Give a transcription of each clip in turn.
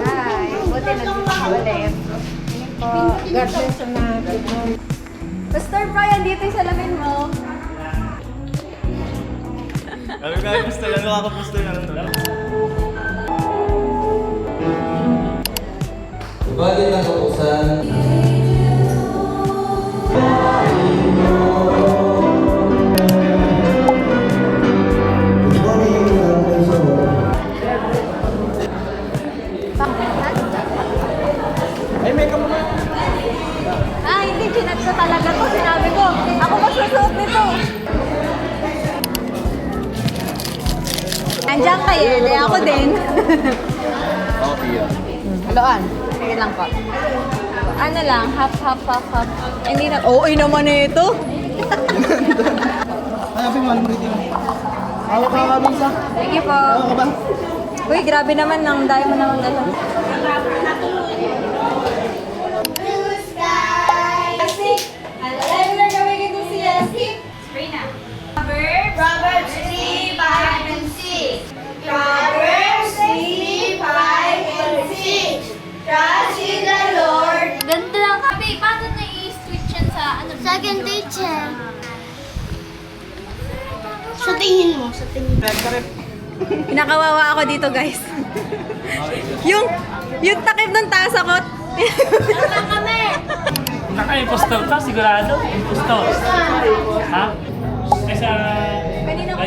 Hi, buti nandito ka ulit. God bless you na. Pastor Brian, dito yung salamin mo. Ano nga, gusto lang nakakapusto na lang. Ibalik ng utusan. Ay, may kamo na. Ah, hindi. Chinat ko talaga to. Sinabi ko, ako magsusuot nito. Andiyan kayo, hindi ako din. Okay, yun. Haloan. Sige lang po. Ano lang, half. Hindi na, ay naman ito. Ay, Abing, walang rito yun. Hawak ka kami isa. Sige po. Hawak ka ba? Uy, grabe naman nang dahil mo naman dala. Proverbs 3, 5, and 6. Proverbs 3, 5, and 6. Trust in the Lord. Ganda lang kape. Paano na i-switch yan sa ano? Second teacher. Sa tingin mo, sa tingin mo. Pinakawawa ako dito, guys. yung takip ng tasa ko. Saan kami? Naka-impostor ka, sigurado? Impostor. Ha? Kaysa... Kanina ko.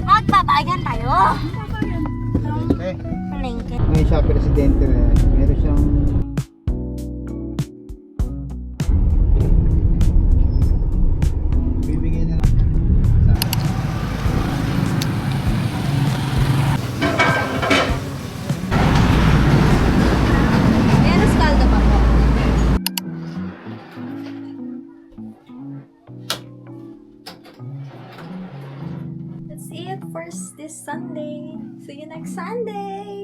Magbabayan tayo. Okay. Palengke. Ngayon siya, presidente na yan. Meron siyang... Bibigay na lang. Meron scaldo pa po. That's it for this Sunday. See you next Sunday.